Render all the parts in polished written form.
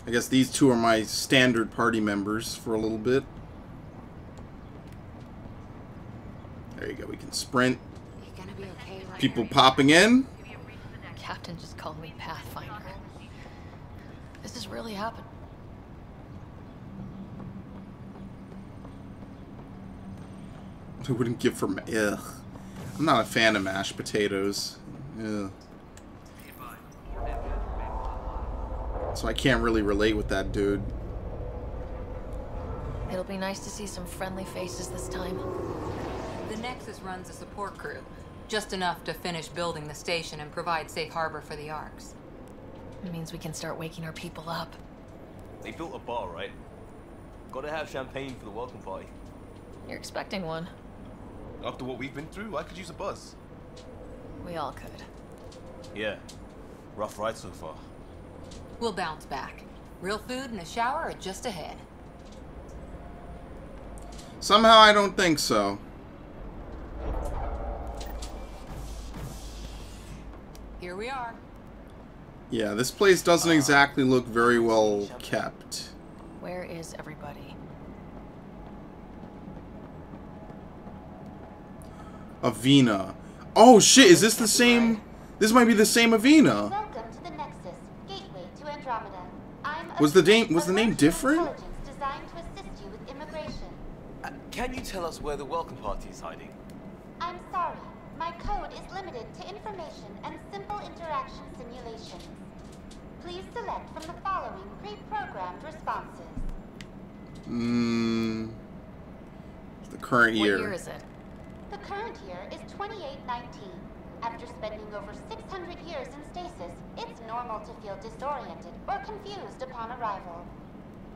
I guess these two are my standard party members for a little bit. There you go. We can sprint. You gonna be okay, right? People popping in. Captain just called me Pathfinder. This has really happened. I wouldn't give for... Ugh. I'm not a fan of mashed potatoes. Ugh. So I can't really relate with that dude. It'll be nice to see some friendly faces this time. The Nexus runs a support crew. Just enough to finish building the station and provide safe harbor for the Arks. It means we can start waking our people up. They built a bar, right? Gotta have champagne for the welcome party. You're expecting one. After what we've been through, I could use a buzz. We all could. Yeah. Rough ride so far. We'll bounce back. Real food and a shower are just ahead. Somehow I don't think so. Here we are. Yeah, this place doesn't exactly look very well kept. Where is everybody? Avena. Oh shit, is this the same? This might be the same Avena. Welcome to the Nexus, gateway to Andromeda. Was the name different? Designed to assist you with immigration. Can you tell us where the welcome party is hiding? I'm sorry. My code is limited to information and simple interaction simulations. Please select from the following pre-programmed responses. The current year. What year is it? The current year is 2819. After spending over 600 years in stasis, it's normal to feel disoriented or confused upon arrival.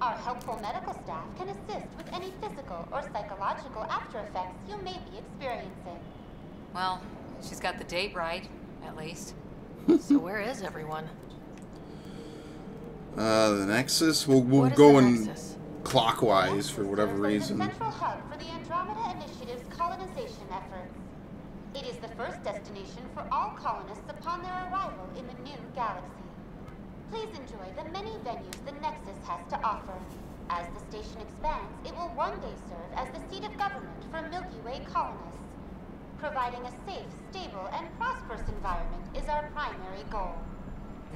Our helpful medical staff can assist with any physical or psychological after effects you may be experiencing. Well, she's got the date right, at least. So where is everyone? The Nexus? We'll What is go the in Nexus? clockwise for whatever Serves as reason. the central hub for the Andromeda Initiative's colonization efforts. It is the first destination for all colonists upon their arrival in the new galaxy. Please enjoy the many venues the Nexus has to offer. As the station expands, it will one day serve as the seat of government for Milky Way colonists. Providing a safe, stable, and prosperous environment is our primary goal.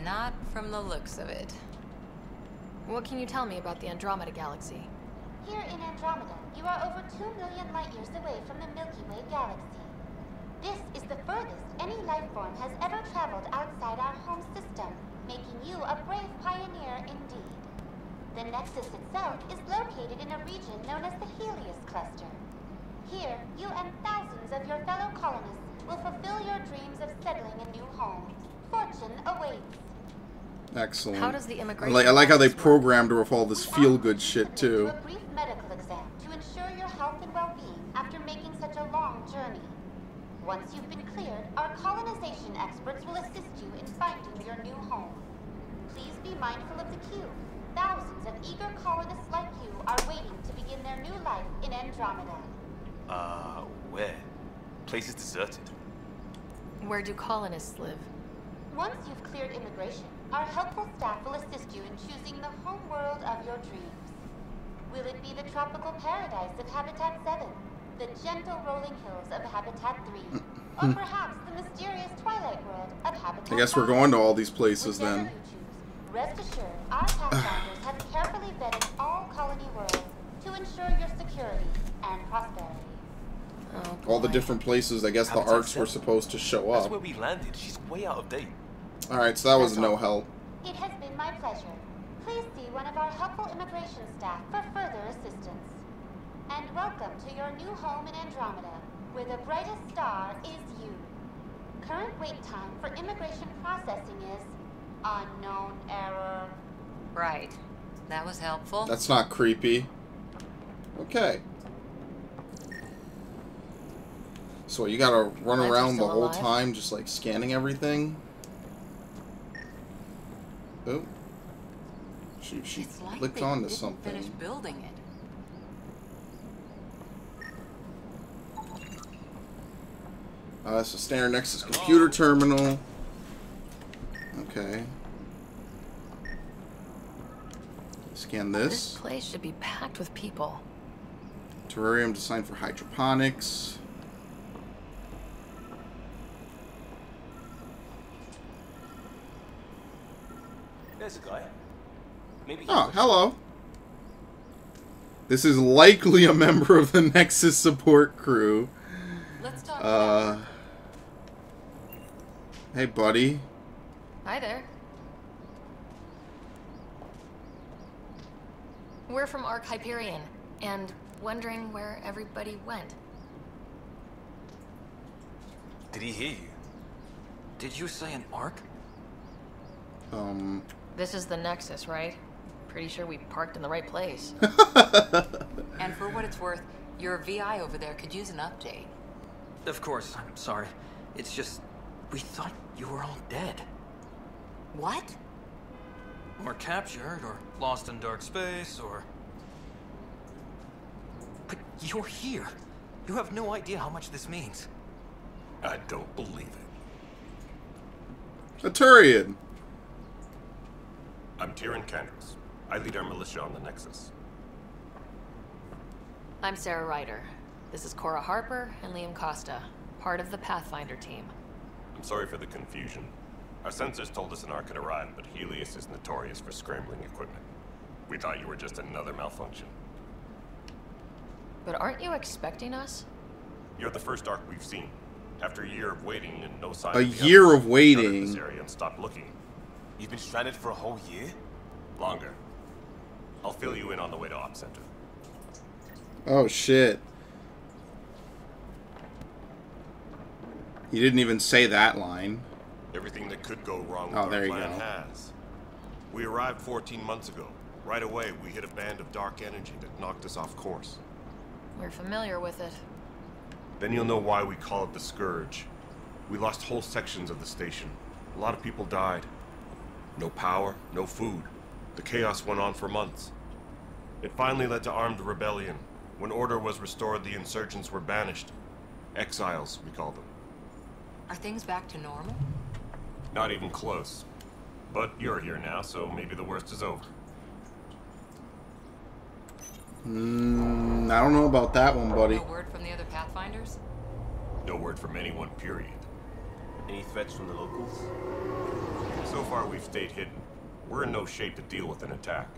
Not from the looks of it. What can you tell me about the Andromeda galaxy? Here in Andromeda, you are over 2 million light-years away from the Milky Way galaxy. This is the furthest any life form has ever traveled outside our home system, making you a brave pioneer indeed. The Nexus itself is located in a region known as the Helios Cluster. Here, you and thousands of your fellow colonists will fulfill your dreams of settling a new home. Fortune awaits. Excellent. How does the immigration I like how they process work? programmed her with all this feel-good shit too. A brief medical exam to ensure your health and well-being after making such a long journey. Once you've been cleared, our colonization experts will assist you in finding your new home. Please be mindful of the queue. Thousands of eager colonists like you are waiting to begin their new life in Andromeda. Where? Place is deserted. Where do colonists live? Once you've cleared immigration, our helpful staff will assist you in choosing the home world of your dreams. Will it be the tropical paradise of Habitat 7, the gentle rolling hills of Habitat 3, or perhaps the mysterious twilight world of Habitat I guess we're 5? going to all these places Whichever then. you choose, rest assured our pathfinders have carefully vetted all colony worlds to ensure your security and prosperity. Oh, All the boy. different places I guess the Habitat arcs were 7. supposed to show That's up. where we landed. She's way out of date. Alright, so that was That's no all. help. It has been my pleasure. Please see one of our helpful immigration staff for further assistance. And welcome to your new home in Andromeda, where the brightest star is you. Current wait time for immigration processing is unknown error. Right. That was helpful. That's not creepy. Okay. So you gotta run Plants are around the still whole alive? time just like scanning everything? Oh. She It's like clicked they onto didn't something. finish building it. It's a standard Nexus computer terminal. Okay. Scan This this. place should be packed with people. Terrarium designed for hydroponics. There's a guy. Maybe. Oh, hello. This is likely a member of the Nexus support crew. Let's talk. Hey, buddy. Hi there. We're from Ark Hyperion, and wondering where everybody went. Did he hear you? Did you say an arc? This is the Nexus, right? Pretty sure we parked in the right place. And for what it's worth, your VI over there could use an update. Of course, I'm sorry. It's just, we thought you were all dead. What? Or captured, or lost in dark space, or... But you're here. You have no idea how much this means. I don't believe it. A Turian. I'm Tyrion Candros. I lead our militia on the Nexus. I'm Sarah Ryder. This is Cora Harper and Liam Costa, part of the Pathfinder team. I'm sorry for the confusion. Our sensors told us an arc had arrived, but Helios is notorious for scrambling equipment. We thought you were just another malfunction. But aren't you expecting us? You're the first arc we've seen. After a year of waiting and no sign A of the year others, of we shuttered waiting. this area and stopped looking. You've been stranded for a whole year? Longer. I'll fill you in on the way to Op Center. Oh, shit. He didn't even say that line. Everything that could go wrong with Oh, our there you plan go. has. We arrived 14 months ago. Right away, we hit a band of dark energy that knocked us off course. We're familiar with it. Then you'll know why we call it the Scourge. We lost whole sections of the station. A lot of people died. No power, no food. The chaos went on for months. It finally led to armed rebellion. When order was restored, the insurgents were banished. Exiles, we call them. Are things back to normal? Not even close. But you're here now, so maybe the worst is over. I don't know about that one, buddy. No word from the other Pathfinders? No word from anyone, period. Any threats from the locals? So far, we've stayed hidden. We're in no shape to deal with an attack.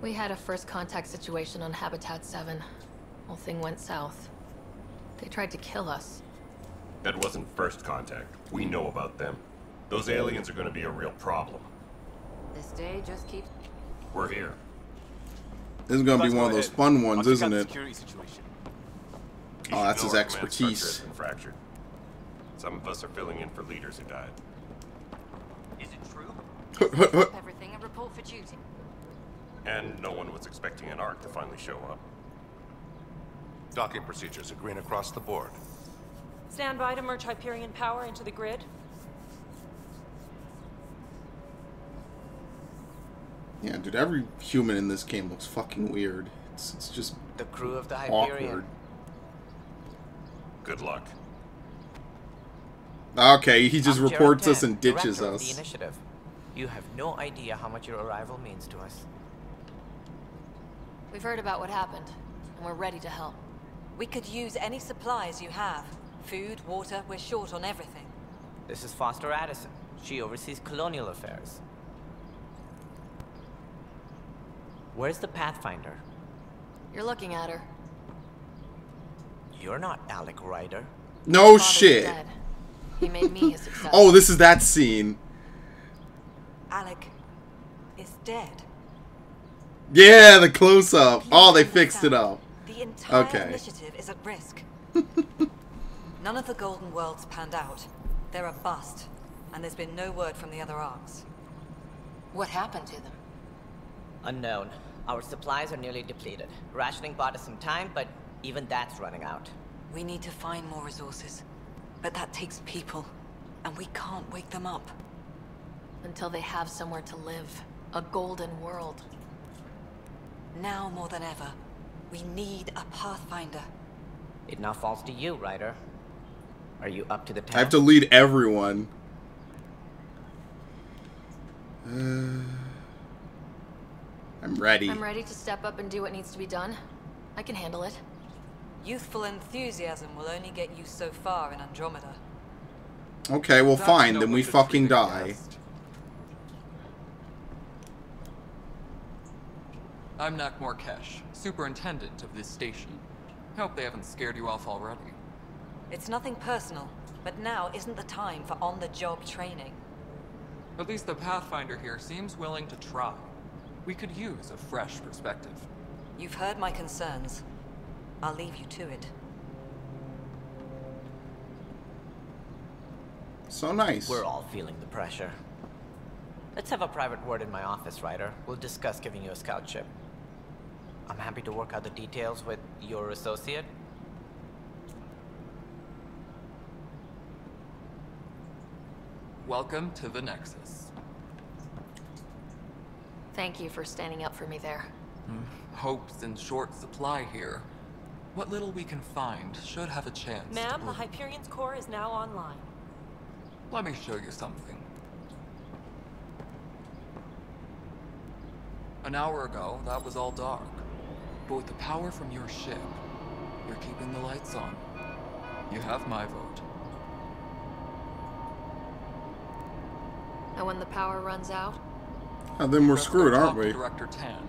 We had a first contact situation on Habitat 7. Whole thing went south. They tried to kill us. That wasn't first contact. We know about them. Those aliens are going to be a real problem. This day just keeps... We're here. This is gonna be Guys, one go of those ahead. fun I'll ones, check isn't out the it? security situation. You Oh, should that's know his our command structure expertise. has been fractured. Some of us are filling in for leaders who died. Is it true? Everything and report for duty. And no one was expecting an arc to finally show up. Docking procedures are green across the board. Stand by to merge Hyperion power into the grid. Yeah, dude, every human in this game looks fucking weird. It's just The crew of the Hyperion. awkward. Good luck. Okay, he just I'm reports Gerald us and Tan, ditches director of the us. initiative. You have no idea how much your arrival means to us. We've heard about what happened, and we're ready to help. We could use any supplies you have. Food, water, we're short on everything. This is Foster Addison. She oversees colonial affairs. Where's the Pathfinder? You're looking at her. You're not Alec Ryder. No Father's shit. dead. He made me a success. Oh, this is that scene. Alec is dead. Yeah, the close up. Please Oh, they fixed it understand, up. The entire Okay. initiative is at risk. None of the Golden Worlds panned out. They're a bust, and there's been no word from the other arcs. What happened to them? Unknown. Our supplies are nearly depleted. Rationing bought us some time, but even that's running out. We need to find more resources, but that takes people, and we can't wake them up. Until they have somewhere to live. A golden world. Now more than ever, we need a Pathfinder. It now falls to you, Ryder. Are you up to the task? I have to lead everyone. I'm ready. I'm ready to step up and do what needs to be done. I can handle it. Youthful enthusiasm will only get you so far in Andromeda. Okay, well That's fine, no then way we to fucking treat a die. guest. I'm Nakmor Kesh, superintendent of this station. Hope they haven't scared you off already. It's nothing personal, but now isn't the time for on-the-job training. At least the Pathfinder here seems willing to try. We could use a fresh perspective. You've heard my concerns. I'll leave you to it. So nice. We're all feeling the pressure. Let's have a private word in my office, Ryder. We'll discuss giving you a scout ship. I'm happy to work out the details with your associate. Welcome to the Nexus. Thank you for standing up for me there. Hope's in short supply here. What little we can find should have a chance. Ma'am, the Hyperion's core is now online. Let me show you something. An hour ago, that was all dark. But with the power from your ship, you're keeping the lights on. You have my vote. And when the power runs out? Oh, then we're Just screwed, go aren't talk to we? Director Tan.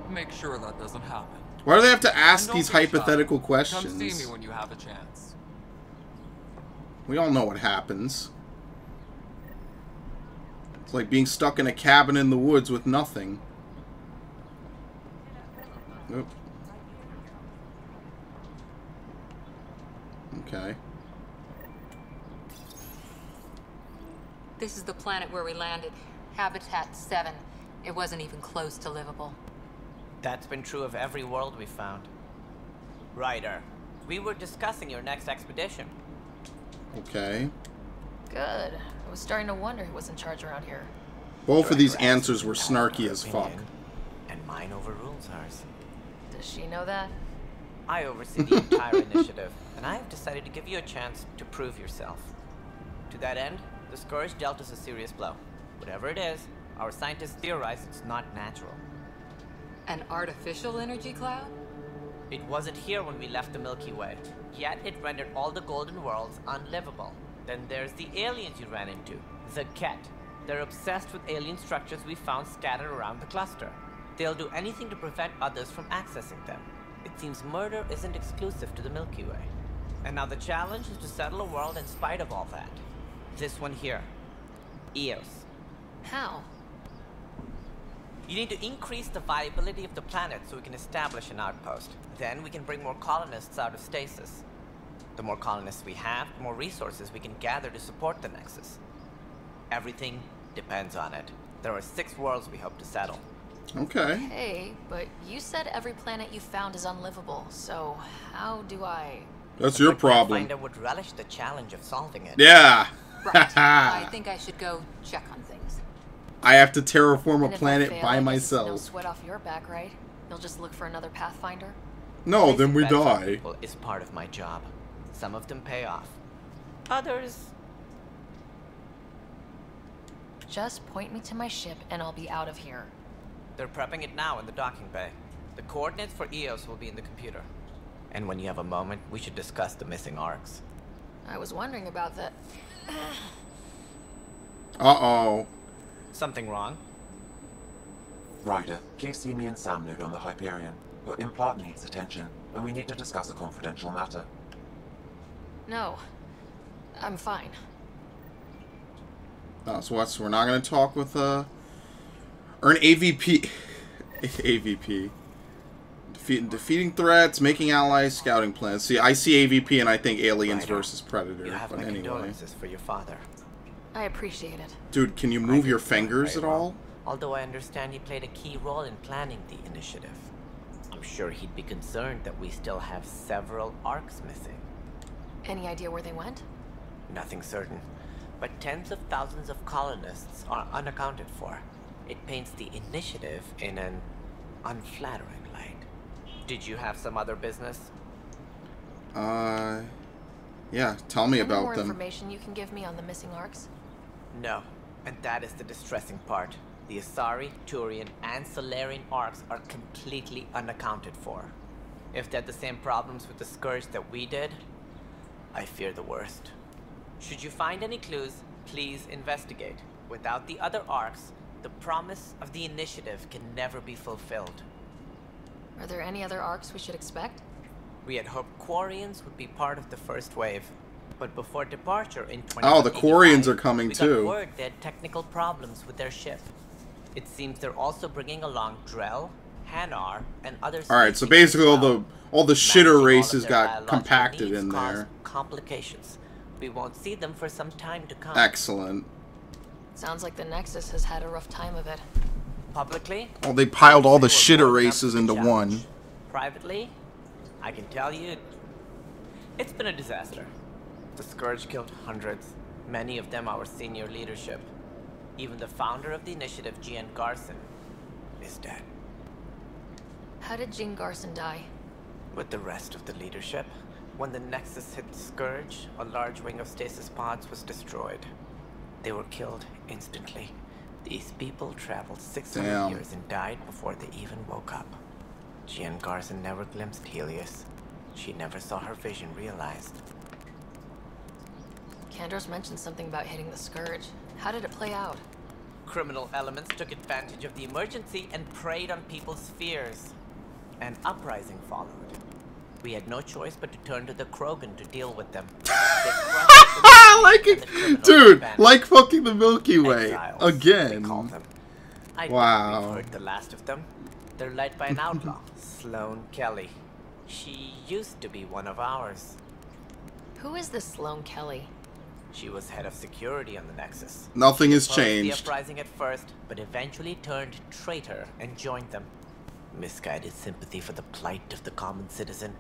Make sure that doesn't happen. Why do they have to ask And don't these be shy. hypothetical Come questions? see me when you have a chance. We all know what happens. It's like being stuck in a cabin in the woods with nothing. Nope. Okay. This is the planet where we landed. Habitat 7. It wasn't even close to livable. That's been true of every world we found. Ryder, we were discussing your next expedition. Okay. Good. I was starting to wonder who was in charge around here. Both of these Director answers were asks our snarky as fuck. opinion, and mine overrules ours. Does she know that? I oversee the entire initiative, and I have decided to give you a chance to prove yourself. To that end, the Scourge dealt us a serious blow. Whatever it is, our scientists theorize it's not natural. An artificial energy cloud? It wasn't here when we left the Milky Way, yet it rendered all the Golden Worlds unlivable. Then there's the aliens you ran into, the Ket. They're obsessed with alien structures we found scattered around the cluster. They'll do anything to prevent others from accessing them. It seems murder isn't exclusive to the Milky Way. And now the challenge is to settle a world in spite of all that. This one here. Eos. How? You need to increase the viability of the planet so we can establish an outpost. Then we can bring more colonists out of stasis. The more colonists we have, the more resources we can gather to support the Nexus. Everything depends on it. There are 6 worlds we hope to settle. Okay. Hey, but you said every planet you found is unlivable, so how do I... That's your problem. Pathfinder would relish the challenge of solving it. Yeah. Right. I think I should go check on things. I have to terraform a And if I planet fail, by I guess it's myself. no sweat off your back, right? You'll just look for another Pathfinder? No, then we Placing bets on die. people is part of my job. Some of them pay off. Others... Just point me to my ship and I'll be out of here. They're prepping it now in the docking bay. The coordinates for Eos will be in the computer. And when you have a moment, we should discuss the missing arcs. I was wondering about that. Uh-oh. Something wrong? Ryder, please see me and Sam node on the Hyperion. Your implant needs attention, and we need to discuss a confidential matter. No. I'm fine. Oh, so what? So we're not going to talk with, Earn AVP. AVP. Defeating threats, making allies, scouting plans. See, I see AVP and I think Aliens Ryder, versus Predator. You have But my anyway. condolences for your father. I appreciate it. Dude, can you move your fingers at all? Although I understand he played a key role in planning the initiative. I'm sure he'd be concerned that we still have several arcs missing. Any idea where they went? Nothing certain, but tens of thousands of colonists are unaccounted for. It paints the initiative in an unflattering light. Did you have some other business? Yeah, tell me Any about more them. information you can give me on the missing arcs? No, and that is the distressing part. The Asari, Turian, and Solarian arcs are completely unaccounted for. If they had the same problems with the Scourge that we did, I fear the worst. Should you find any clues, please investigate. Without the other arcs, the promise of the Initiative can never be fulfilled. Are there any other arcs we should expect? We had hoped Quarians would be part of the first wave. But before departure in 2085, Oh, the Quarians are coming we too. got word they had technical problems with their ship. It seems they're also bringing along Drell, Hanar, and other species. Alright, so basically all the shitter Managing races all of their got biological compacted needs in cause there. Complications. We won't see them for some time to come. Excellent. Sounds like the Nexus has had a rough time of it. Publicly, Well, they piled all the they were shitter more than up races to the into challenge. one. Privately, I can tell you, it's been a disaster. The Scourge killed hundreds, many of them our senior leadership. Even the founder of the Initiative, Gian Garson, is dead. How did Jean Garson die? With the rest of the leadership, when the Nexus hit the Scourge, a large wing of stasis pods was destroyed. They were killed instantly. These people traveled 600 years and died before they even woke up. Gian Garson never glimpsed Helios. She never saw her vision realized. Kandros mentioned something about hitting the Scourge. How did it play out? Criminal elements took advantage of the emergency and preyed on people's fears. An uprising followed. We had no choice but to turn to the Krogan to deal with them. Like it, dude, like fucking the Milky Way. Exiles, Again. they call them. I Wow. think we've heard the last of them. They're led by an outlaw, Sloane Kelly. She used to be one of ours. Who is this Sloane Kelly? She was head of security on the Nexus. Nothing has She opposed changed. the uprising at first, but eventually turned traitor and joined them. Misguided sympathy for the plight of the common citizen?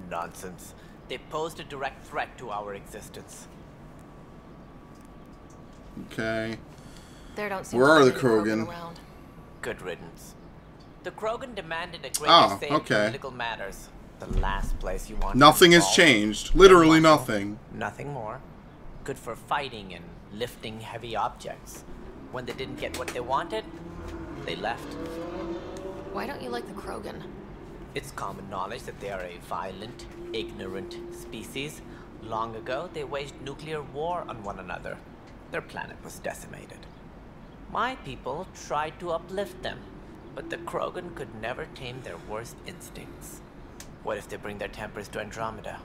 Nonsense. They posed a direct threat to our existence. Okay. There don't seem Where to are be the any Krogan? around. Good riddance. The Krogan demanded a greater Oh, say in okay. political matters. The last place you want Nothing to has involve. changed. Literally Muscle, nothing. Nothing more. Good for fighting and lifting heavy objects. When they didn't get what they wanted, they left. Why don't you like the Krogan? It's common knowledge that they are a violent, ignorant species. Long ago, they waged nuclear war on one another. Their planet was decimated. My people tried to uplift them, but the Krogan could never tame their worst instincts. What if they bring their tempers to Andromeda?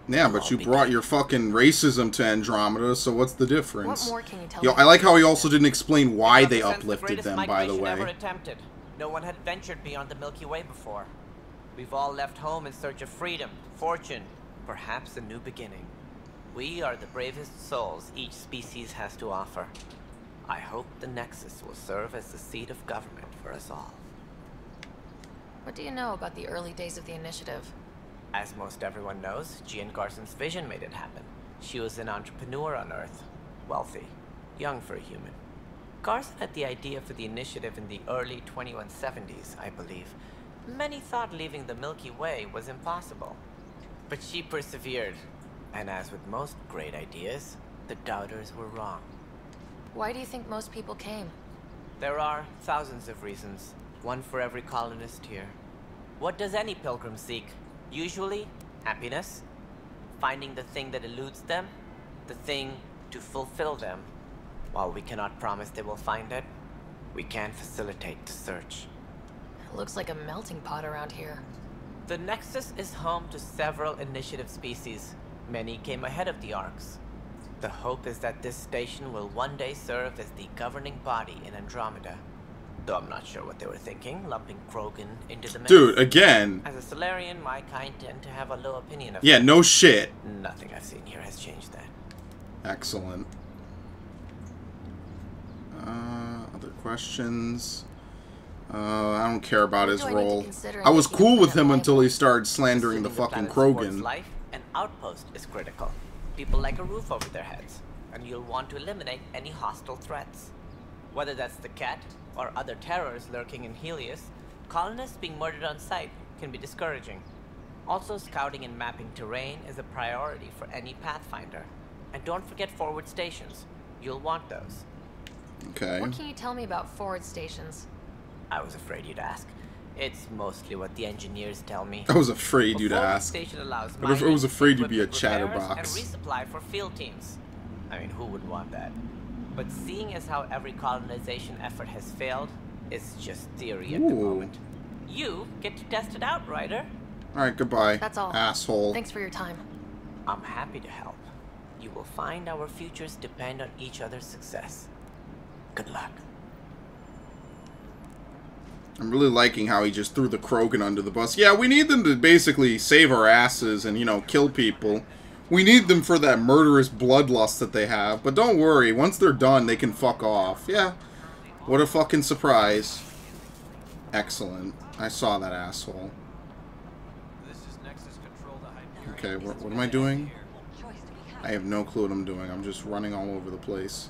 Yeah, but you brought your fucking racism to Andromeda, so what's the difference? What more can you tell Yo, me? I like how he also didn't explain why they represents uplifted greatest them, by the migration way. ever attempted. No one had ventured beyond the Milky Way before. We've all left home in search of freedom, fortune, perhaps a new beginning. We are the bravest souls each species has to offer. I hope the Nexus will serve as the seat of government for us all. What do you know about the early days of the Initiative? As most everyone knows, Gian Garson's vision made it happen. She was an entrepreneur on Earth. Wealthy. Young for a human. Garson had the idea for the Initiative in the early 2170s, I believe. Many thought leaving the Milky Way was impossible. But she persevered. And as with most great ideas, the doubters were wrong. Why do you think most people came? There are thousands of reasons. One for every colonist here. What does any pilgrim seek? Usually, happiness. Finding the thing that eludes them. The thing to fulfill them. While we cannot promise they will find it, we can facilitate the search. It looks like a melting pot around here. The Nexus is home to several Initiative species. Many came ahead of the Arcs. The hope is that this station will one day serve as the governing body in Andromeda. Though I'm not sure what they were thinking, lumping Krogan into the mix. Dude, again. As a Solarian, my kind tend to have a low opinion of Yeah, them. no shit. Nothing I've seen here has changed that. Excellent. Other questions? I don't care about his role. I was cool with him until he started slandering the fucking Krogan. Life, an outpost is critical. People like a roof over their heads, and you'll want to eliminate any hostile threats. Whether that's the Cat or other terrors lurking in Helios, colonists being murdered on sight can be discouraging. Also, scouting and mapping terrain is a priority for any Pathfinder. And don't forget forward stations. You'll want those. Okay. What can you tell me about forward stations? I was afraid you'd ask. It's mostly what the engineers tell me. I was afraid you'd ask. Station allows I was afraid you'd be a chatterbox. And resupply for field teams. I mean, who would want that? But seeing as how every colonization effort has failed, it's just theory at the moment. You get to test it out, Ryder. Alright, goodbye. That's all. Asshole. Thanks for your time. I'm happy to help. You will find our futures depend on each other's success. Good luck. I'm really liking how he just threw the Krogan under the bus. Yeah, we need them to basically save our asses and, you know, kill people. We need them for that murderous bloodlust that they have. But don't worry, once they're done, they can fuck off. Yeah. What a fucking surprise. Excellent. I saw that asshole. Okay, what am I doing? I have no clue what I'm doing. I'm just running all over the place.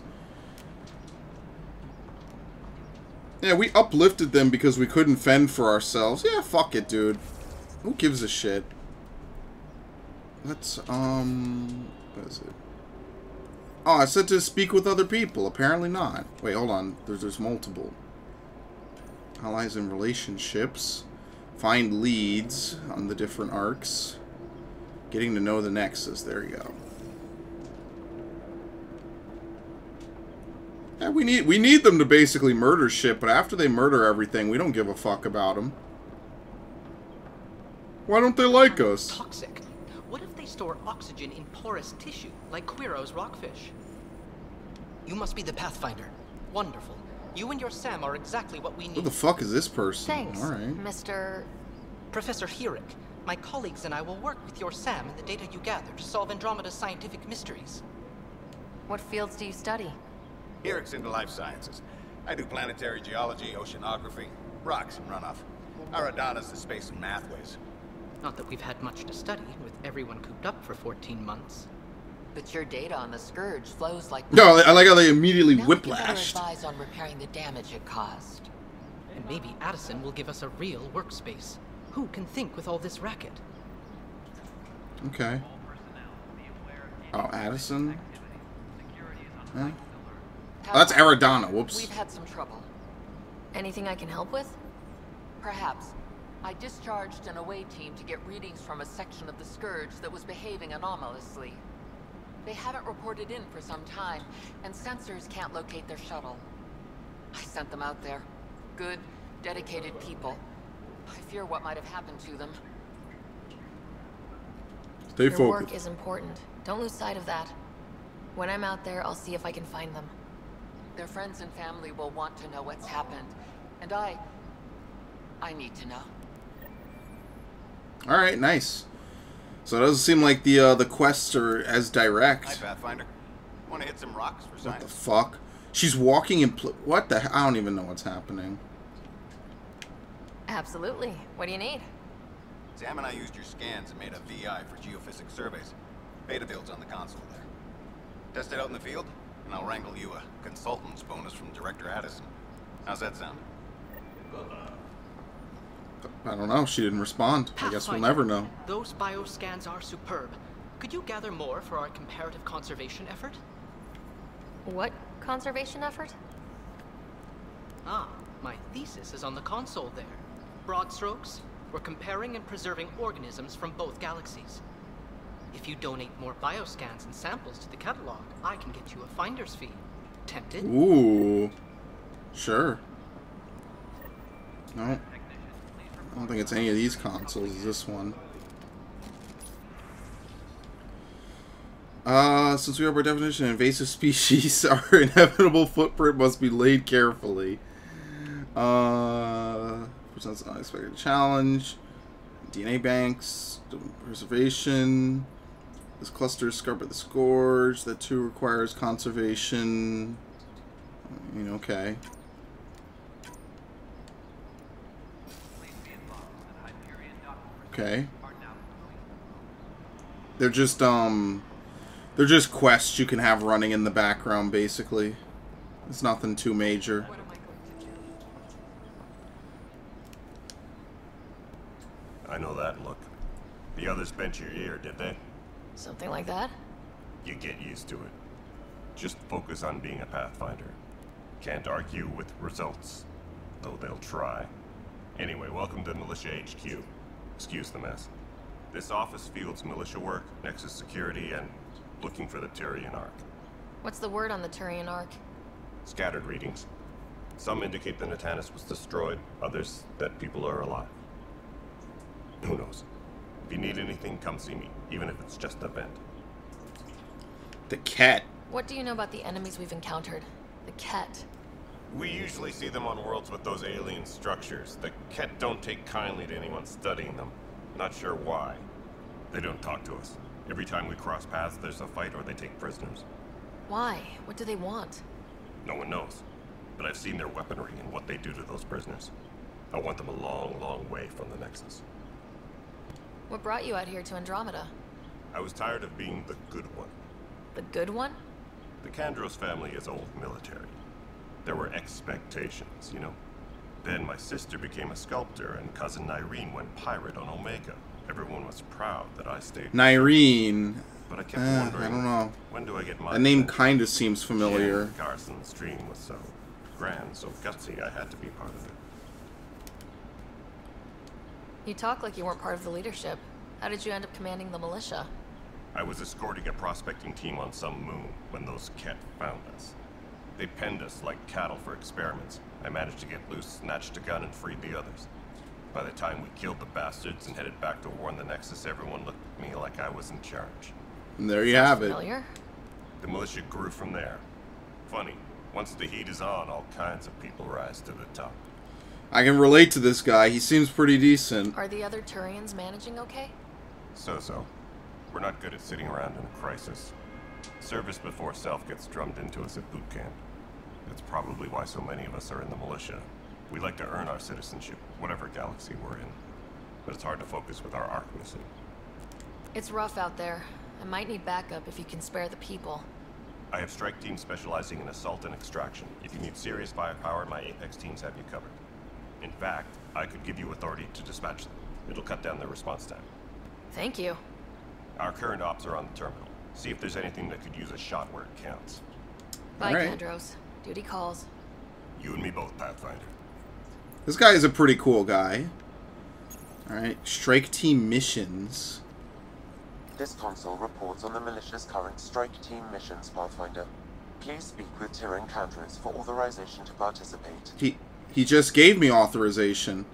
Yeah, we uplifted them because we couldn't fend for ourselves. Yeah, fuck it, dude. Who gives a shit? Let's, what is it? Oh, I said to speak with other people. Apparently not. Wait, hold on. There's multiple. Allies and relationships. Find leads on the different arcs. Getting to know the Nexus. There you go. Yeah, we need them to basically murder shit, but after they murder everything, we don't give a fuck about them. Why don't they like us? Toxic. What if they store oxygen in porous tissue, like Quiro's rockfish? You must be the Pathfinder. Wonderful. You and your Sam are exactly what we need. Who the fuck is this person? Thanks, alright. Mr. Professor Herrick. My colleagues and I will work with your Sam and the data you gather to solve Andromeda's scientific mysteries. What fields do you study? Herrick's into life sciences. I do planetary geology, oceanography, rocks and runoff. Aradana's the space and mathways. Not that we've had much to study, with everyone cooped up for 14 months. But your data on the Scourge flows like... No, I like how they immediately whiplashed. Now we can better advise on repairing the damage it caused. And maybe Addison will give us a real workspace. Who can think with all this racket? Okay. Oh, Addison? Huh? Oh, that's Aradana. Whoops. We've had some trouble. Anything I can help with? Perhaps. I discharged an away team to get readings from a section of the Scourge that was behaving anomalously. They haven't reported in for some time, and sensors can't locate their shuttle. I sent them out there. Good, dedicated people. I fear what might have happened to them. Stay focused. Your work is important. Don't lose sight of that. When I'm out there, I'll see if I can find them. Their friends and family will want to know what's happened. And I need to know. Alright, nice. So it doesn't seem like the quests are as direct. Hi, Pathfinder. Want to hit some rocks for science? What the fuck? She's walking in what the I don't even know what's happening. Absolutely. What do you need? Sam and I used your scans and made a VI for geophysics surveys. Beta builds on the console there. Test it out in the field, and I'll wrangle you a consultant's bonus from Director Addison. How's that sound? I don't know. She didn't respond. I guess we'll never know. Those bioscans are superb. Could you gather more for our comparative conservation effort? What conservation effort? Ah, my thesis is on the console there. Broad strokes, we're comparing and preserving organisms from both galaxies. If you donate more bioscans and samples to the catalog, I can get you a finder's fee. Tempted? Ooh. Sure. No. I don't think it's any of these consoles. It's this one. Since we are by definition an invasive species, our inevitable footprint must be laid carefully. Presents an unexpected challenge. DNA banks, preservation. This cluster is scarred by the Scourge. That too requires conservation. I mean, okay. Okay. They're just quests you can have running in the background, basically. It's nothing too major. I know that look. The others bent your ear, did they? Something like that? You get used to it. Just focus on being a Pathfinder. Can't argue with results, though they'll try. Anyway, welcome to Militia HQ. Excuse the mess. This office fields militia work, Nexus security, and looking for the Turian Ark. What's the word on the Turian Ark? Scattered readings. Some indicate the Natanus was destroyed, others that people are alive. Who knows? If you need anything, come see me, even if it's just a vent. The Ket. What do you know about the enemies we've encountered? The Ket. We usually see them on worlds with those alien structures. The Ket don't take kindly to anyone studying them. Not sure why. They don't talk to us. Every time we cross paths, there's a fight or they take prisoners. Why? What do they want? No one knows. But I've seen their weaponry and what they do to those prisoners. I want them a long, long way from the Nexus. What brought you out here to Andromeda? I was tired of being the good one. The good one? The Kandros family is old military. There were expectations, you know. Then my sister became a sculptor and cousin Nyreen went pirate on Omega. Everyone was proud that I stayed. Nyreen. But I kept wondering, I don't know. When do I get my That name kind of seems familiar. Yeah, Carson's dream was so grand, so gutsy, I had to be part of it. You talk like you weren't part of the leadership. How did you end up commanding the militia? I was escorting a prospecting team on some moon when those Ket found us. They penned us like cattle for experiments. I managed to get loose, snatched a gun, and freed the others. By the time we killed the bastards and headed back to warn the Nexus, everyone looked at me like I was in charge. And there you have it. Familiar? The militia grew from there. Funny, once the heat is on, all kinds of people rise to the top. I can relate to this guy. He seems pretty decent. Are the other Turians managing okay? So-so. We're not good at sitting around in a crisis. Service before self gets drummed into us at boot camp. That's probably why so many of us are in the militia. We like to earn our citizenship, whatever galaxy we're in. But it's hard to focus with our Ark missing. It's rough out there. I might need backup if you can spare the people. I have strike teams specializing in assault and extraction. If you need serious firepower, my Apex teams have you covered. In fact, I could give you authority to dispatch them. It'll cut down their response time. Thank you. Our current ops are on the terminal. See if there's anything that could use a shot where it counts. Bye, Kandros. Duty calls. You and me both, Pathfinder. This guy is a pretty cool guy. Alright, strike team missions. This console reports on the militia's current strike team missions, Pathfinder. Please speak with Tyrion Kandros for authorization to participate. He just gave me authorization.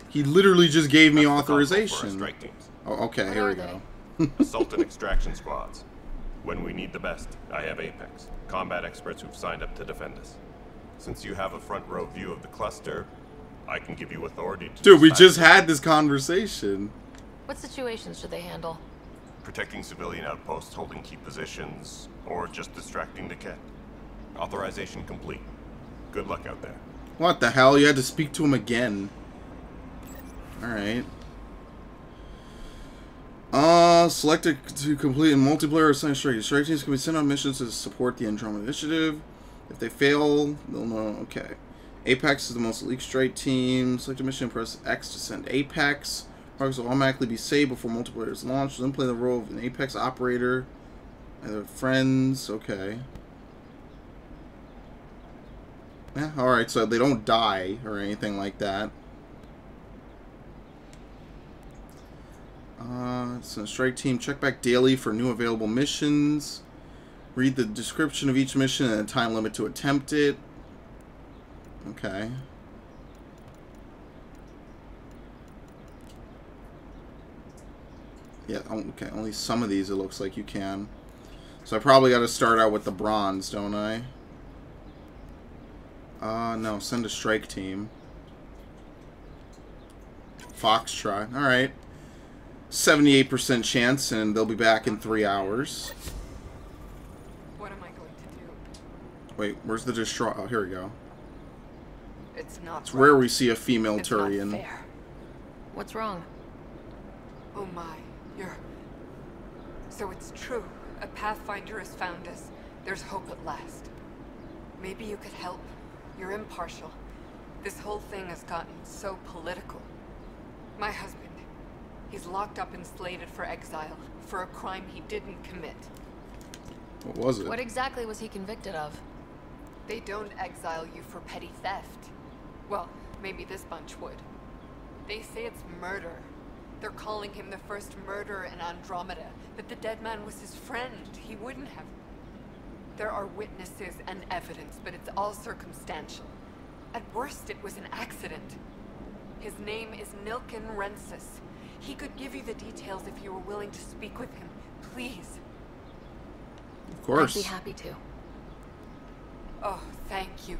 He literally just gave me authorization. Strike teams. Oh, okay, here we go. Assault and extraction squads. When we need the best, I have Apex. Combat experts who've signed up to defend us. Since you have a front row view of the cluster, I can give you authority to... Dude, we just had this conversation. What situations should they handle? Protecting civilian outposts, holding key positions, or just distracting the Ket. Authorization complete. Good luck out there. What the hell? You had to speak to him again. Alright. Selected to complete a multiplayer assigned strike. Strike teams can be sent on missions to support the Andromeda initiative. If they fail, they'll know. Okay. Apex is the most elite strike team. Select a mission, press X to send Apex. Marks will automatically be saved before multiplayer is launched. Then play the role of an Apex operator. Either friends. Okay. Yeah, alright, so they don't die or anything like that. So strike team, check back daily for new available missions. Read the description of each mission and a time limit to attempt it. Okay. Yeah, okay, only some of these it looks like you can. So I probably got to start out with the bronze, don't I? No, send a strike team. Foxtrot, alright. 78% chance, and they'll be back in 3 hours. What am I going to do? Wait, where's the destroy? Oh, here we go. It's not. It's rare we see a female Turian. Not fair. What's wrong? Oh my, you're... So it's true. A Pathfinder has found us. There's hope at last. Maybe you could help. You're impartial. This whole thing has gotten so political. My husband, he's locked up and slated for exile for a crime he didn't commit. What was it? What exactly was he convicted of? They don't exile you for petty theft. Well, maybe this bunch would. They say it's murder. They're calling him the first murderer in Andromeda, that the dead man was his friend. He wouldn't have. There are witnesses and evidence, but it's all circumstantial. At worst, it was an accident. His name is Nilken Rensis. He could give you the details if you were willing to speak with him. Please. Of course. I'd be happy to. Oh, thank you.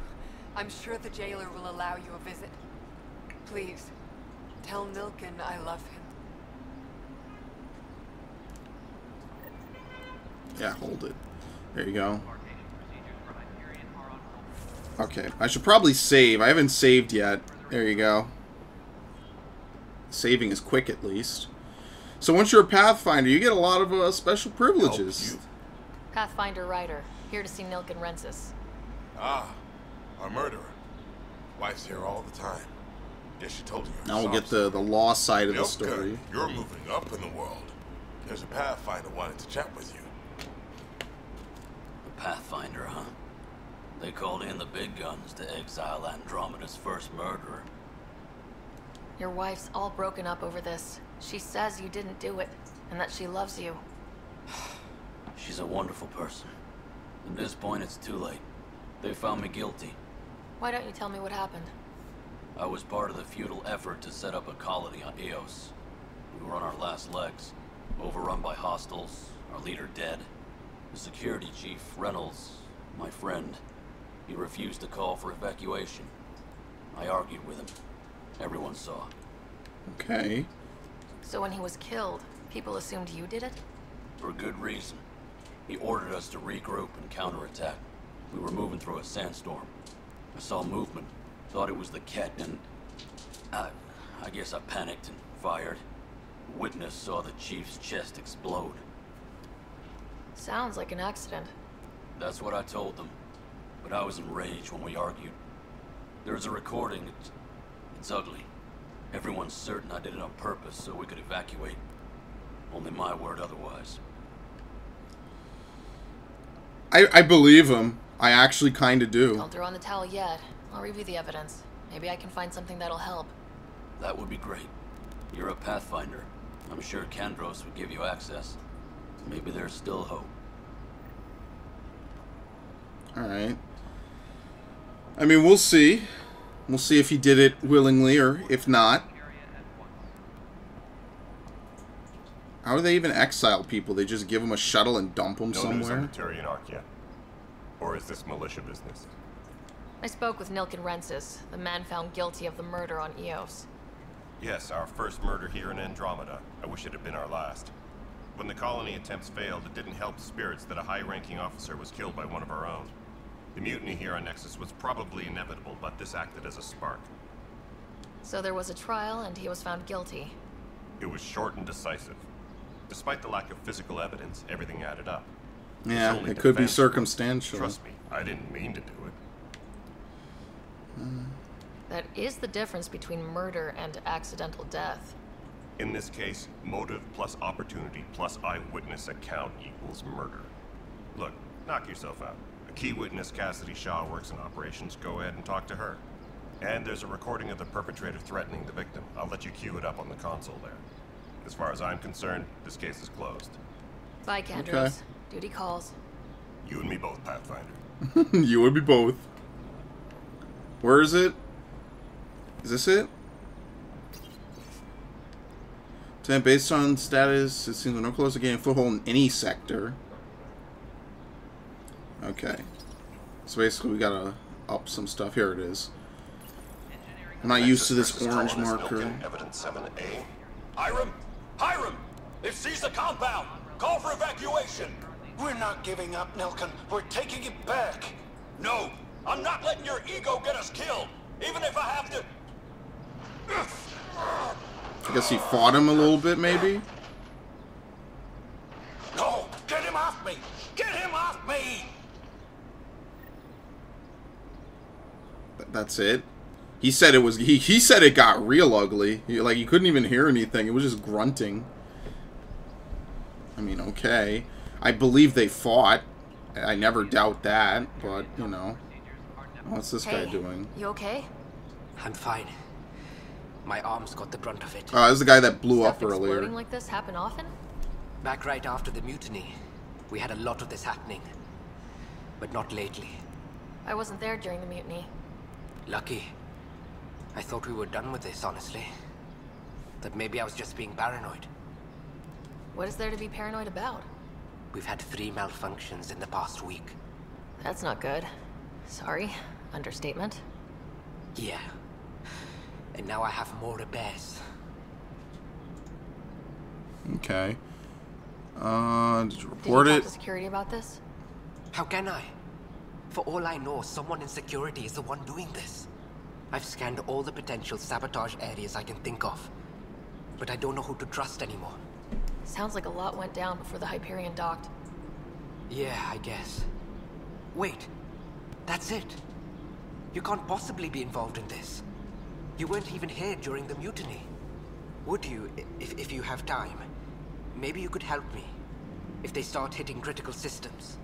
I'm sure the jailer will allow you a visit. Please, tell Nilken I love him. Yeah, hold it. There you go. Okay, I should probably save. I haven't saved yet. There you go. Saving is quick, at least. So once you're a Pathfinder, you get a lot of special privileges. Pathfinder Ryder, here to see Nilken Rensis. Ah, a murderer. Wife's here all the time. Guess she told you. Now we'll get the law side of the Nilken, story. you're moving up in the world. There's a Pathfinder wanted to chat with you. A Pathfinder, huh? They called in the big guns to exile Andromeda's first murderer. Your wife's all broken up over this. She says you didn't do it, and that she loves you. She's a wonderful person. At this point, it's too late. They found me guilty. Why don't you tell me what happened? I was part of the futile effort to set up a colony on Eos. We were on our last legs, overrun by hostiles, our leader dead. The security chief, Reynolds, my friend, he refused to call for evacuation. I argued with him. Everyone saw. Okay. So when he was killed, people assumed you did it? For good reason. He ordered us to regroup and counterattack. We were moving through a sandstorm. I saw movement, thought it was the Ket, and I guess I panicked and fired. A witness saw the chief's chest explode. Sounds like an accident. That's what I told them. But I was enraged when we argued. There's a recording. It's ugly. Everyone's certain I did it on purpose so we could evacuate. Only my word otherwise. I believe him. I actually kind of do. Don't throw in the towel yet. I'll review the evidence. Maybe I can find something that'll help. That would be great. You're a Pathfinder. I'm sure Kandros would give you access. Maybe there's still hope. Alright. I mean, we'll see. We'll see if he did it willingly or if not. How do they even exile people? They just give them a shuttle and dump them somewhere? No news on the Turian Ark yet. Or is this militia business? I spoke with Nilken Rensis, the man found guilty of the murder on Eos. Yes, our first murder here in Andromeda. I wish it had been our last. When the colony attempts failed, it didn't help spirits that a high-ranking officer was killed by one of our own. The mutiny here on Nexus was probably inevitable, but this acted as a spark. So there was a trial, and he was found guilty. It was short and decisive. Despite the lack of physical evidence, everything added up. Yeah, it could be circumstantial. Trust me, I didn't mean to do it. That is the difference between murder and accidental death. In this case, motive plus opportunity plus eyewitness account equals murder. Look, knock yourself out. A key witness, Cassidy Shaw, works in operations. Go ahead and talk to her. And there's a recording of the perpetrator threatening the victim. I'll let you cue it up on the console there. As far as I'm concerned, this case is closed. Bye, Kandros. Okay. Duty calls. You and me both, Pathfinder. You and me both. Where is it? Is this it? Based on status, it seems we're no closer to getting a foothold in any sector. Okay. So basically we gotta up some stuff. Here it is. I'm not used to this orange marker. Evidence 7A. Hiram! Hiram! They've seized the compound! Call for evacuation! We're not giving up, Nilken. We're taking it back. No! I'm not letting your ego get us killed! Even if I have to... I guess he fought him a little bit, maybe? No! Get him off me! Get him off me! That's it? He said it was... He said it got real ugly. Like, you couldn't even hear anything. It was just grunting. I mean, okay. I believe they fought. I never doubt that, but, you know. What's this guy doing? You okay? I'm fine. My arms got the brunt of it. Oh, this is the guy that blew up earlier. Exploding like this happen often? Back right after the mutiny, we had a lot of this happening. But not lately. I wasn't there during the mutiny. Lucky. I thought we were done with this, honestly. That maybe I was just being paranoid. What is there to be paranoid about? We've had 3 malfunctions in the past week. That's not good. Sorry. Understatement. Yeah. And now I have more repairs. Okay. Did you report Did you it? talk to security about this? How can I? For all I know, someone in security is the one doing this. I've scanned all the potential sabotage areas I can think of. But I don't know who to trust anymore. Sounds like a lot went down before the Hyperion docked. Yeah, I guess. Wait. That's it. You can't possibly be involved in this. You weren't even here during the mutiny. Would you, if you have time? Maybe you could help me. If they start hitting critical systems.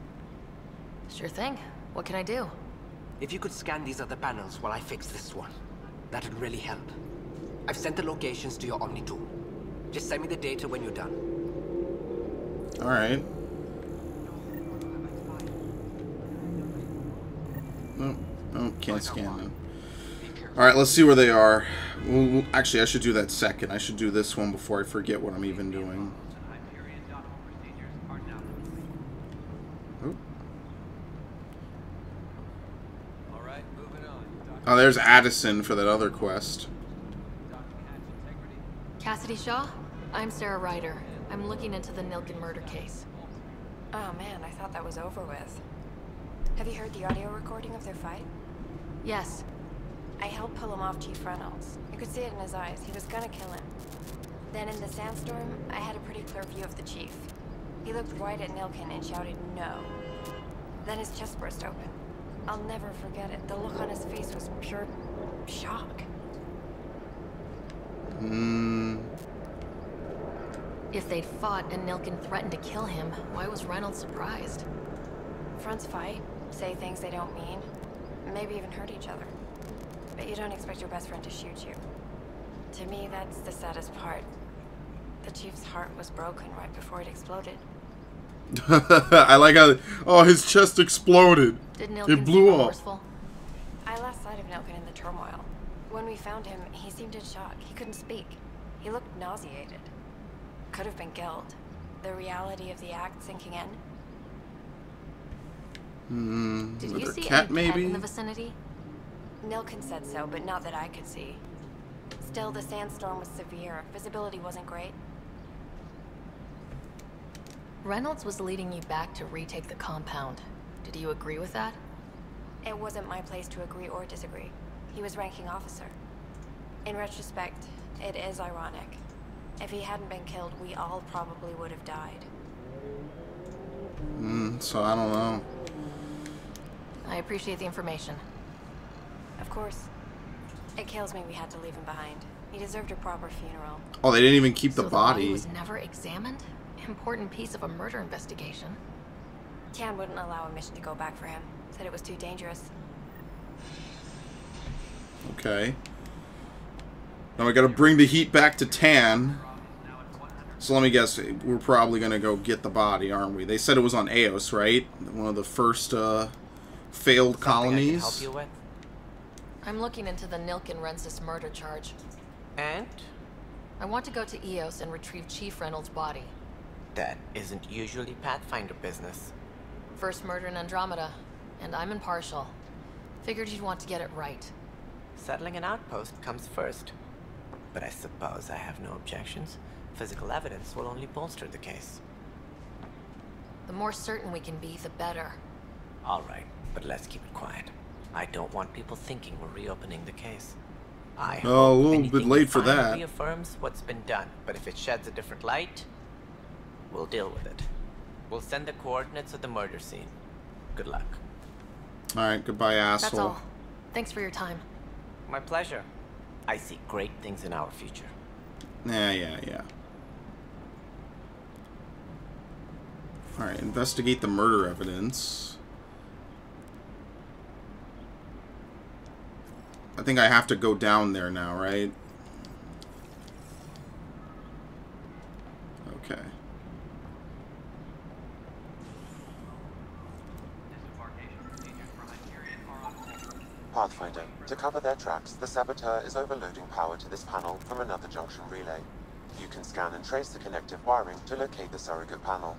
Sure thing. What can I do? If you could scan these other panels while I fix this one, that'd really help. I've sent the locations to your Omni tool. Just send me the data when you're done. Alright. No, can't scan them. Alright, let's see where they are. Actually, I should do that second. I should do this one before I forget what I'm even doing. Oh, there's Addison for that other quest. Cassidy Shaw? I'm Sarah Ryder. I'm looking into the Nilken murder case. Oh man, I thought that was over with. Have you heard the audio recording of their fight? Yes. I helped pull him off Chief Reynolds. You could see it in his eyes. He was gonna kill him. Then in the sandstorm, I had a pretty clear view of the Chief. He looked right at Nilken and shouted, "No." Then his chest burst open. I'll never forget it. The look on his face was pure shock. If they'd fought and Nilken threatened to kill him, why was Reynolds surprised? Fronts fight, say things they don't mean, maybe even hurt each other. But you don't expect your best friend to shoot you. To me, that's the saddest part. The Chief's heart was broken right before it exploded. I like how... Oh, his chest exploded. It blew up. I lost sight of Nilken in the turmoil. When we found him, he seemed in shock. He couldn't speak. He looked nauseated. Could have been guilt. The reality of the act sinking in. Did you see cat, any maybe? pet in the vicinity? Nilken said so, but not that I could see. Still, the sandstorm was severe. Visibility wasn't great. Reynolds was leading you back to retake the compound. Did you agree with that? It wasn't my place to agree or disagree. He was ranking officer. In retrospect, it is ironic. If he hadn't been killed, we all probably would have died. So I don't know. I appreciate the information. Of course. It kills me we had to leave him behind. He deserved a proper funeral. Oh, they didn't even keep the So body. The body was never examined? Important piece of a murder investigation. Can wouldn't allow a mission to go back for him. Said it was too dangerous. Okay. Now we gotta bring the heat back to Tan. So let me guess, we're probably gonna go get the body, aren't we? They said it was on Eos, right? One of the first failed colonies. Help you with? I'm looking into the Nilken Rensis murder charge. And? I want to go to Eos and retrieve Chief Reynolds' body. That isn't usually Pathfinder business. First murder in Andromeda, and I'm impartial. Figured you'd want to get it right. Settling an outpost comes first. But I suppose I have no objections. Physical evidence will only bolster the case. The more certain we can be, the better. All right, but let's keep it quiet. I don't want people thinking we're reopening the case. I hope a little bit anything late for we find that. reaffirms what's been done, but if it sheds a different light, we'll deal with it. We'll send the coordinates of the murder scene. Good luck. Alright, goodbye, asshole. That's all. Thanks for your time. My pleasure. I see great things in our future. Yeah. Alright, investigate the murder evidence. I think I have to go down there now, right? Okay. Pathfinder, to cover their tracks, the saboteur is overloading power to this panel from another junction relay. You can scan and trace the connective wiring to locate the surrogate panel.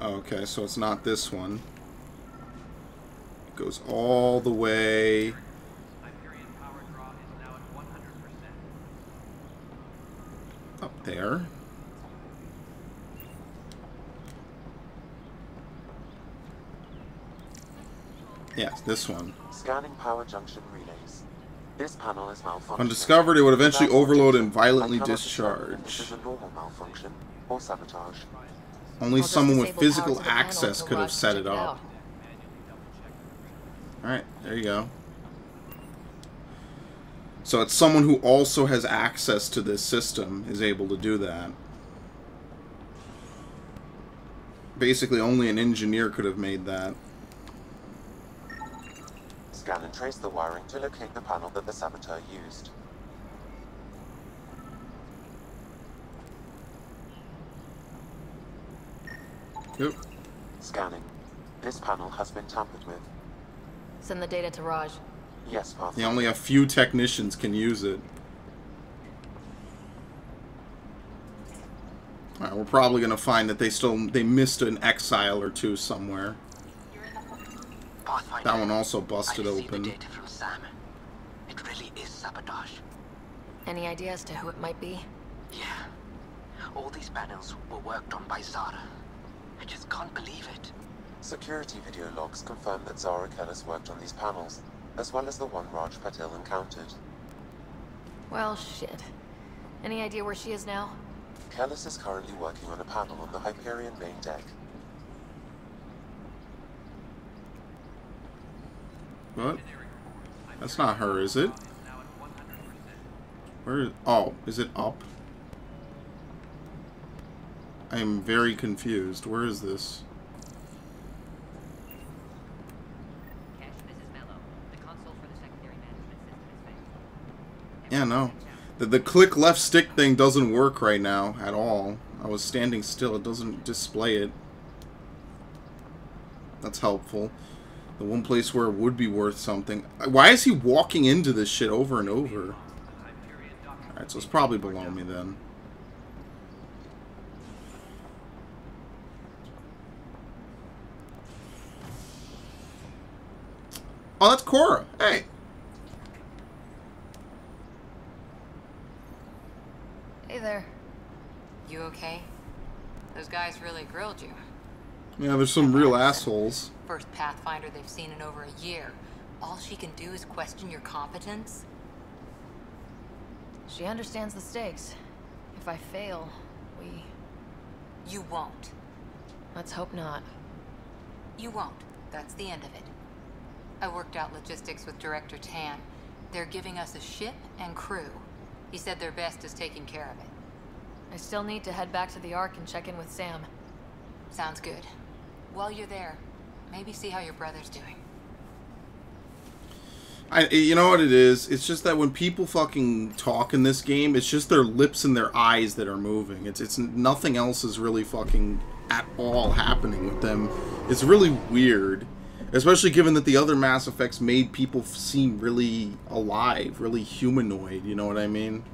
Okay, so it's not this one. It goes all the way. Up there. Yes, this one. Scanning power junction relays. This panel is malfunctioning. When discovered, it would eventually Without overload and protection, violently I cannot determine if discharge. this is a normal malfunction or sabotage. Only I'll just someone with disable power physical to the panel access until could have Raj set can it check up. out. Alright, there you go. So it's someone who also has access to this system is able to do that. Basically, only an engineer could have made that. Scan and trace the wiring to locate the panel that the saboteur used. Yep. Scanning. This panel has been tampered with. Send the data to Raj. Yes, Pathfinder. Yeah, only a few technicians can use it. Alright, we're probably gonna find that they missed an exile or two somewhere. Pathfinder, That one also busted I received open. the data from Sam. It really is sabotage. Any idea as to who it might be? Yeah. All these panels were worked on by Zara. I just can't believe it. Security video logs confirm that Zara Kellis worked on these panels, as well as the one Raj Patil encountered. Well, shit. Any idea where she is now? Kellis is currently working on a panel on the Hyperion main deck. What? That's not her, is it? Where? Oh, is it up? I am very confused. Where is this? Yeah, no. The click left stick thing doesn't work right now at all. I was standing still. It doesn't display it. That's helpful. The one place where it would be worth something. Why is he walking into this shit over and over? Alright, so it's probably below me then. Oh, that's Cora. Hey. Hey there. You okay? Those guys really grilled you. Yeah, there's some real assholes. First Pathfinder they've seen in over a year. All she can do is question your competence? She understands the stakes. If I fail, we... You won't. Let's hope not. You won't. That's the end of it. I worked out logistics with Director Tan. They're giving us a ship and crew. He said their best is taking care of it. I still need to head back to the Ark and check in with Sam. Sounds good. While you're there, maybe see how your brother's doing. You know what it is? It's just that when people fucking talk in this game, it's just their lips and their eyes that are moving. It's nothing else is really fucking at all happening with them. It's really weird. Especially given that the other Mass Effects made people seem really alive, really humanoid, you know what I mean?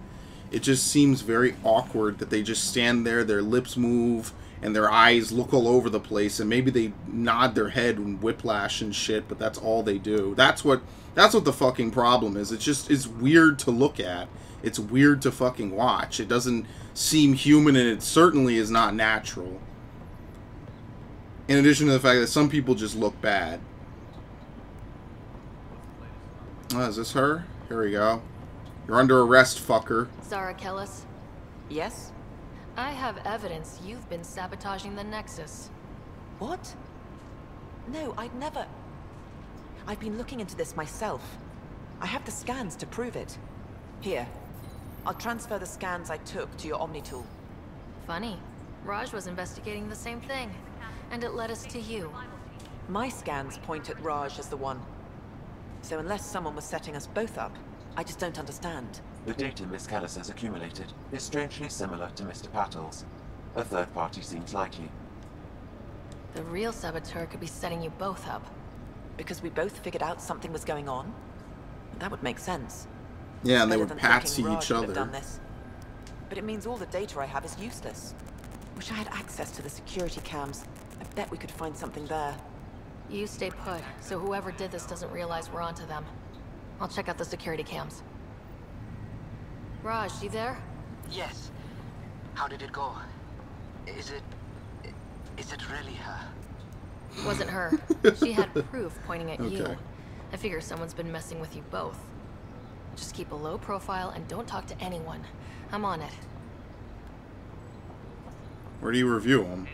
It just seems very awkward that they just stand there, their lips move, and their eyes look all over the place, and maybe they nod their head and whiplash and shit, but that's all they do. That's what the fucking problem is. It's weird to look at. It's weird to fucking watch. It doesn't seem human, and it certainly is not natural. In addition to the fact that some people just look bad. Oh, is this her? Here we go. You're under arrest, fucker. Zara Kellis? Yes? I have evidence you've been sabotaging the Nexus. What? No, I'd never... I've been looking into this myself. I have the scans to prove it. Here. I'll transfer the scans I took to your Omni tool. Funny. Raj was investigating the same thing, and it led us to you. My scans point at Raj as the one. So unless someone was setting us both up, I just don't understand. The data Miss Callis has accumulated is strangely similar to Mr. Pattle's. A third party seems likely. The real saboteur could be setting you both up. Because we both figured out something was going on? That would make sense. Yeah, and they Better would than patsy thinking each Raj would have other. done this. But it means all the data I have is useless. Wish I had access to the security cams. I bet we could find something there. You stay put, so whoever did this doesn't realize we're onto them. I'll check out the security cams. Raj, you there? Yes. How did it go? Is it really her? Wasn't her. She had proof pointing at you. Okay. I figure someone's been messing with you both. Just keep a low profile and don't talk to anyone. I'm on it. Where do you review them?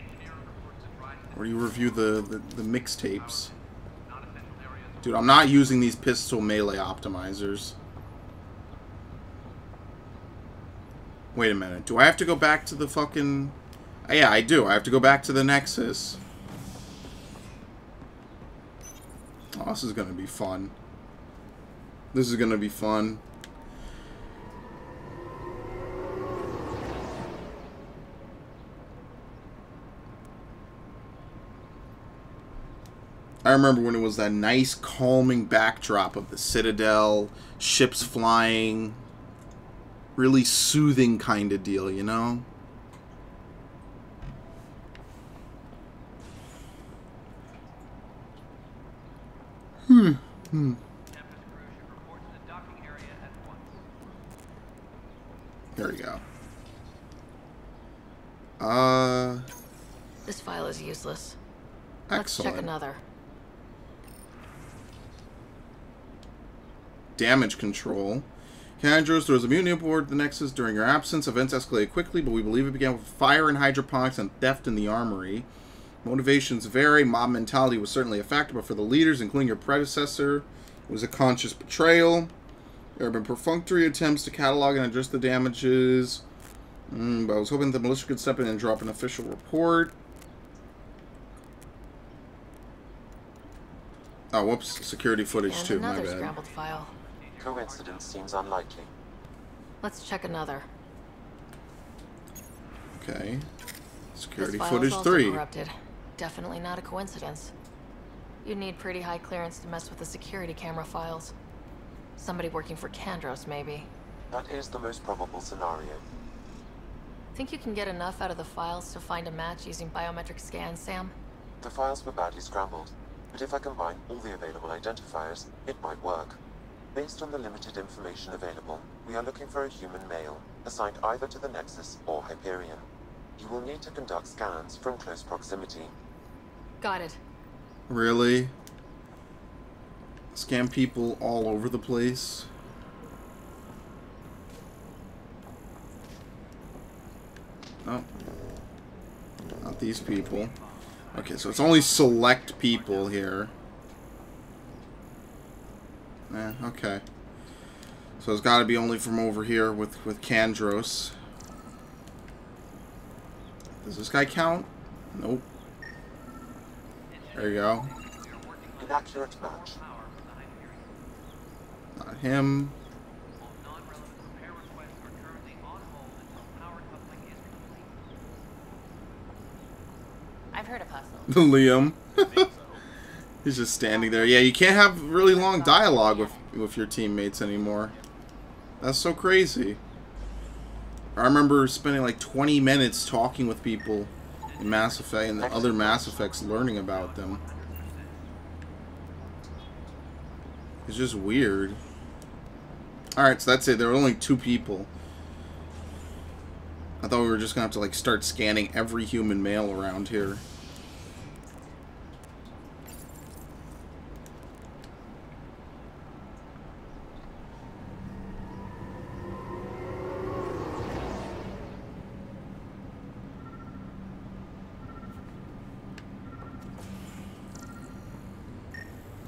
Where do you review the mixtapes? Dude, I'm not using these pistol melee optimizers. Wait a minute. Do I have to go back to the fucking... Yeah, I do. I have to go back to the Nexus. Oh, this is gonna be fun. This is gonna be fun. I remember when it was that nice, calming backdrop of the Citadel, ships flying, really soothing kind of deal, you know? There we go. This file is useless. Excellent. Let's check another. Damage control. Candros, there was a mutiny aboard the Nexus during your absence. Events escalated quickly, but we believe it began with fire in hydroponics and theft in the armory. Motivations vary. Mob mentality was certainly a factor, but for the leaders, including your predecessor, it was a conscious betrayal. There have been perfunctory attempts to catalog and address the damages. But I was hoping the militia could step in and drop an official report. Oh, whoops. Security footage And too, my another bad. scrambled file. Coincidence seems unlikely. Let's check another. Okay. Security This footage file's also 3. corrupted. Definitely not a coincidence. You'd need pretty high clearance to mess with the security camera files. Somebody working for Candros, maybe. That is the most probable scenario. Think you can get enough out of the files to find a match using biometric scans, Sam? The files were badly scrambled, but if I combine all the available identifiers, it might work. Based on the limited information available, we are looking for a human male, assigned either to the Nexus or Hyperion. You will need to conduct scans from close proximity. Got it. Really? Scam people all over the place? Oh. Not these people. Okay, so it's only select people here. Okay. So it's gotta be only from over here with Candros. Does this guy count? Nope. There you go. Inaccurate match. Not him. I've heard of Hustle. Liam. He's just standing there. Yeah, you can't have really long dialogue with your teammates anymore. That's so crazy. I remember spending like 20 minutes talking with people in Mass Effect and the other Mass Effects, learning about them. It's just weird. Alright, so that's it. There were only 2 people. I thought we were just gonna have to like start scanning every human male around here.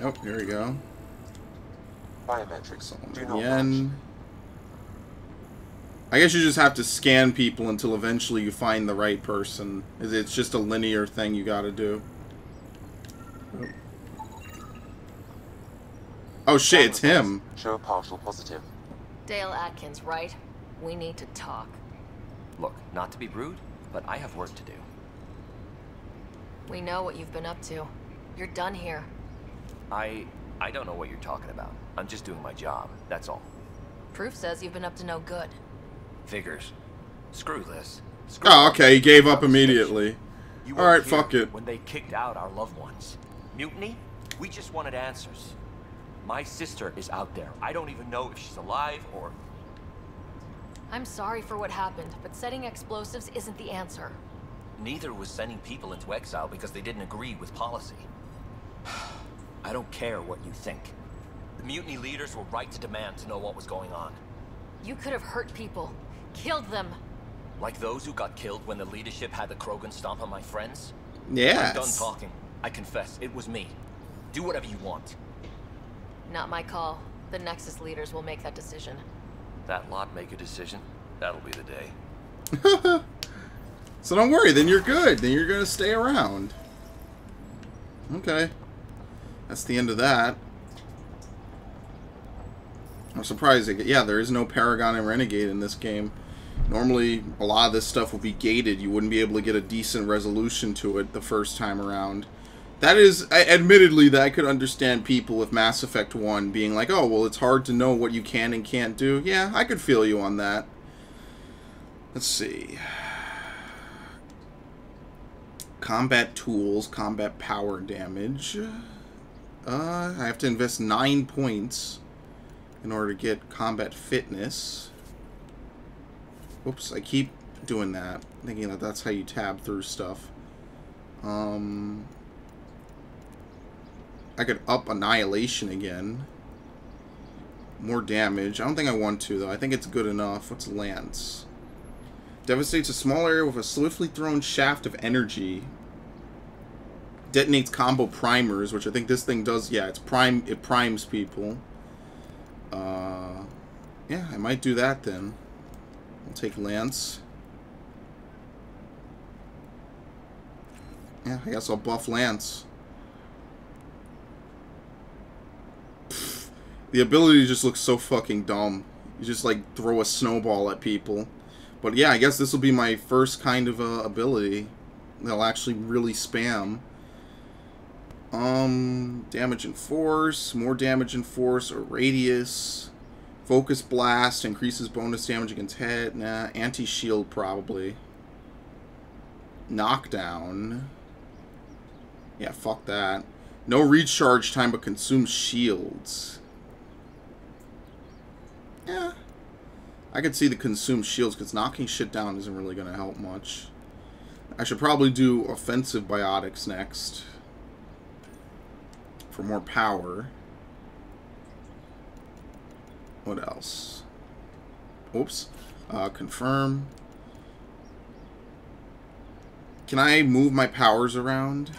Oh, here we go. Biometrics do not match. Yen. I guess you just have to scan people until eventually you find the right person. It's just a linear thing you gotta do. Oh shit, it's him. Show partial positive. Dale Atkins, right? We need to talk. Look, not to be rude, but I have work to do. We know what you've been up to. You're done here. I don't know what you're talking about. I'm just doing my job, that's all. Proof says you've been up to no good. Figures. Screw this. Oh, okay, he gave up immediately. Alright, fuck it. When they kicked out our loved ones. Mutiny? We just wanted answers. My sister is out there. I don't even know if she's alive or... I'm sorry for what happened, but setting explosives isn't the answer. Neither was sending people into exile because they didn't agree with policy. I don't care what you think. The mutiny leaders were right to demand to know what was going on. You could have hurt people. Killed them. Like those who got killed when the leadership had the Krogan stomp on my friends? Yes. I'm done talking. I confess, it was me. Do whatever you want. Not my call. The Nexus leaders will make that decision. That lot make a decision? That'll be the day. So don't worry, then you're good. Then you're gonna stay around. Okay. That's the end of that. I'm surprised. Yeah, there is no Paragon and Renegade in this game. Normally, a lot of this stuff will be gated. You wouldn't be able to get a decent resolution to it the first time around. That is, admittedly, that I could understand people with Mass Effect 1 being like, oh, well, it's hard to know what you can and can't do. Yeah, I could feel you on that. Let's see. Combat tools, combat power damage. I have to invest 9 points in order to get combat fitness. Whoops, I keep doing that, thinking that that's how you tab through stuff. I could up Annihilation again. More damage. I don't think I want to, though. I think it's good enough. What's Lance? Devastates a small area with a swiftly thrown shaft of energy. Detonates combo primers, which I think this thing does. Yeah, it primes people. Yeah, I might do that then. I'll take Lance. Yeah, I guess I'll buff Lance. Pfft, the ability just looks so fucking dumb. You just like throw a snowball at people. But yeah, I guess this will be my first kind of ability that'll actually really spam. Damage and force, more damage and force, or radius. Focus blast, increases bonus damage against head. Nah, anti-shield probably. Knockdown. Yeah, fuck that. No recharge time, but consumes shields. Yeah. I could see the consume shields, because knocking shit down isn't really going to help much. I should probably do offensive biotics next. For more power. What else? Oops. Confirm. Can I move my powers around?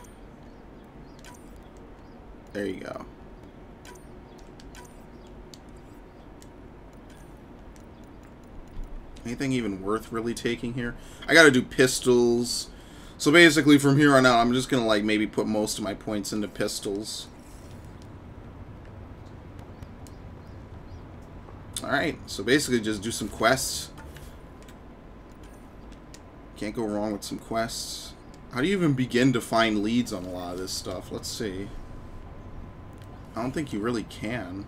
There you go. Anything even worth really taking here? I gotta do pistols. So basically from here on out, I'm just gonna like maybe put most of my points into pistols. Alright, so basically just do some quests. Can't go wrong with some quests. How do you even begin to find leads on a lot of this stuff? Let's see. I don't think you really can.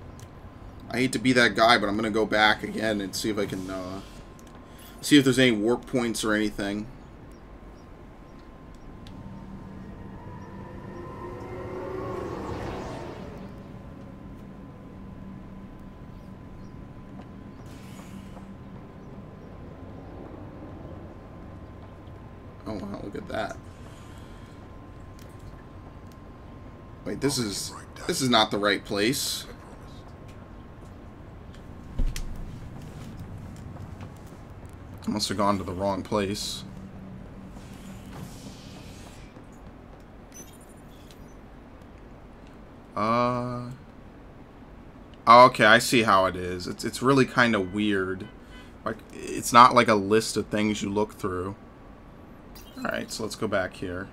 I hate to be that guy, but I'm going to go back again and see if I can, see if there's any warp points or anything. Oh wow, look at that. Wait, this is not the right place. I must have gone to the wrong place. Oh, okay, I see how it is. It's really kind of weird. Like, it's not like a list of things you look through. Alright, so let's go back here.